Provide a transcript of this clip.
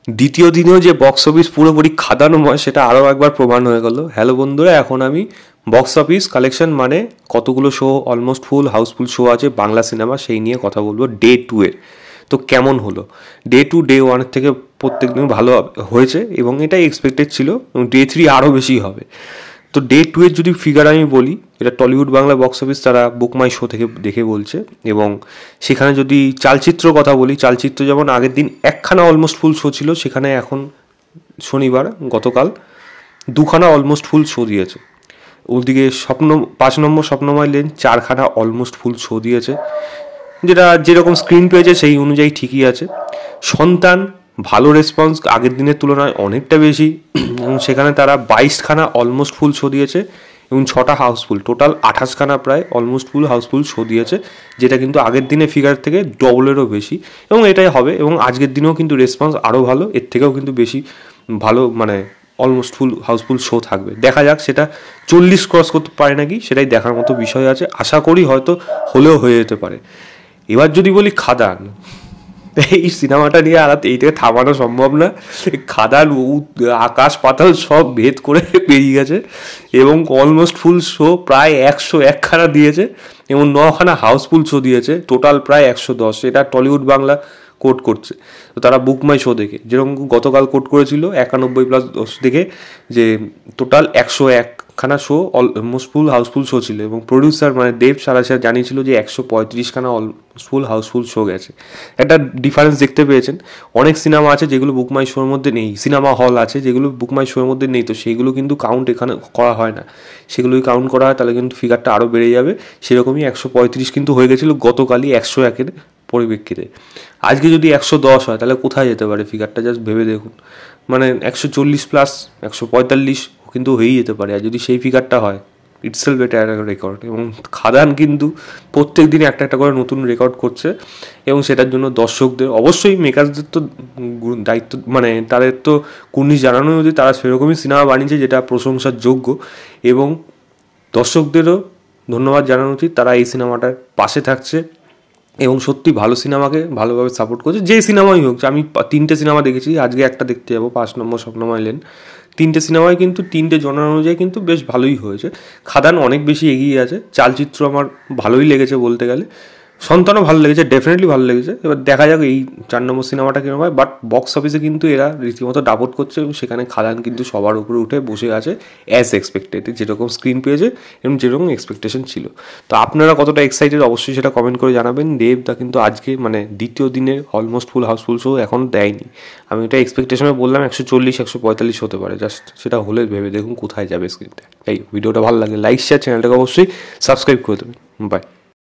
দ্বিতীয় দিনেও যে বক্স অফিস পুরোপুরি খাদানোময় সেটা আরও একবার প্রমাণ হয়ে গেল। হ্যালো বন্ধুরা, এখন আমি বক্স অফিস কালেকশন মানে কতগুলো show almost full housefull show আছে বাংলা সিনেমা, সেই নিয়ে কথা বলবো ডে 2 এর। তো কেমন হলো ডে 2? ডে 1 থেকে প্রত্যেক দিন ভালো হয়েছে এবং এটাই এক্সপেক্টেড ছিল, এবং ডে 3 আরও বেশি হবে। তো ডে 2 এর যদি ফিগার আমি বলি, এটা টলিউড বাংলা বক্স অফিস তারা বুক মাই শো থেকে দেখে বলছে। এবং সেখানে যদি চালচিত্র কথা বলি, চালচিত্র যেমন আগের দিন একখানা অলমোস্ট ফুল শো ছিল, সেখানে এখন শনিবার গতকাল দুখানা অলমোস্ট ফুল শো দিয়েছে। ওদিকে 5 নম্বর স্বপ্নময় লেন 4খানা অলমোস্ট ফুল শো দিয়েছে, যেটা যেরকম স্ক্রিন পেয়েছে সেই অনুযায়ী ঠিকই আছে। সন্তান ভালো রেসপন্স, আগের দিনের তুলনায় অনেকটা বেশি, এবং সেখানে তারা 22খানা অলমোস্ট ফুল শো দিয়েছে এবং 6টা হাউসফুল, টোটাল 28খানা প্রায় অলমোস্ট ফুল হাউসফুল শো দিয়েছে, যেটা কিন্তু আগের দিনের ফিগার থেকে ডবলেরও বেশি, এবং এটাই হবে। এবং আজকের দিনেও কিন্তু রেসপন্স আরও ভালো, এর থেকেও কিন্তু বেশি ভালো, মানে অলমোস্ট ফুল হাউসফুল শো থাকবে। দেখা যাক সেটা 40 ক্রস করতে পারে নাকি, সেটাই দেখার মতো বিষয় আছে। আশা করি হয়তো হলেও হয়ে যেতে পারে। এবার যদি বলি খাদান, এই সিনেমাটা নিয়ে এই থেকে থামানো সম্ভব না। খাদান আকাশ পাতাল সব ভেদ করে বেরিয়ে গেছে, এবং অলমোস্ট ফুল শো প্রায় 101খানা দিয়েছে এবং 9খানা হাউসফুল শো দিয়েছে, টোটাল প্রায় 110। এটা টলিউড বাংলা কোট করছে। তো তারা বুক মাই শো দেখে যেরকম গতকাল কোট করেছিল 91+10 দেখে, যে টোটাল 101খানা show almost full housefull show ছিল, এবং প্রডিউসার মানে দেব সারাসার জানিয়েছিল যে 135খানা অলমোস্ট ফুল হাউসফুল শো গেছে। একটা ডিফারেন্স দেখতে পেয়েছেন। অনেক সিনেমা আছে যেগুলো বুক মাই শোর মধ্যে নেই, সিনেমা হল আছে যেগুলো বুক মাই শোর মধ্যে নেই, তো সেইগুলো কিন্তু কাউন্ট এখানে করা হয় না। সেগুলোই কাউন্ট করা হয়, তাহলে কিন্তু ফিগারটা আরও বেড়ে যাবে। সেরকমই 135 কিন্তু হয়ে গেছিলো গতকালই 101-এর পরিপ্রেক্ষিতে। আজকে যদি 110 হয় তাহলে কোথায় যেতে পারে ফিগারটা, জাস্ট ভেবে দেখুন। মানে 140+, 145 কিন্তু হয়েই যেতে পারে। আর যদি সেই ফিগারটা হয়, ইটসেলফ এটা একটা রেকর্ড। এবং খাদান কিন্তু প্রত্যেক দিন একটা একটা করে নতুন রেকর্ড করছে, এবং সেটার জন্য দর্শকদের, অবশ্যই মেকারসদের তো দায়িত্ব, মানে তাদের তো কুর্নিশ জানানো যদি তারা সেরকমই সিনেমা বানিয়েছে যেটা প্রশংসার যোগ্য, এবং দর্শকদেরও ধন্যবাদ জানানো উচিত, তারা এই সিনেমাটার পাশে থাকছে এবং সত্যি ভালো সিনেমাকে ভালোভাবে সাপোর্ট করছে। যে সিনেমাই হোক, আমি 3টে সিনেমা দেখেছি, আজকে একটা দেখতে যাবো 5 নম্বর স্বপ্নময় লেন। 3টে সিনেমায় কিন্তু 3টে জনার অনুযায়ী কিন্তু বেশ ভালোই হয়েছে। খাদান অনেক বেশি এগিয়ে আছে, চালচিত্র আমার ভালোই লেগেছে বলতে গেলে, সন্তানও ভালো লেগেছে, ডেফিনেটলি ভালো লেগেছে। এবার দেখা যাক এই 4 নম্বর সিনেমাটা কীরকম হয়। বাট বক্স অফিসে কিন্তু এরা রীতিমতো দাপট করছে, এবং সেখানে খাদান কিন্তু সবার উপরে উঠে বসে আছে অ্যাজ এক্সপেক্টেড, যেরকম স্ক্রিন পেয়েছে এবং যেরকম এক্সপেকটেশন ছিল। তো আপনারা কতটা এক্সাইটেড অবশ্যই সেটা কমেন্ট করে জানাবেন। দেবদা কিন্তু আজকে মানে দ্বিতীয় দিনে অলমোস্ট ফুল হাউসফুল শো এখন দেয়নি। আমি এটা এক্সপেকটেশনে বললাম 140-145 হতে পারে, জাস্ট সেটা হলে ভেবে দেখুন কোথায় যাবে স্ক্রিনটা। এই ভিডিওটা ভালো লাগলে লাইক শেয়ার, চ্যানেলটাকে অবশ্যই সাবস্ক্রাইব করে দেবেন। বাই।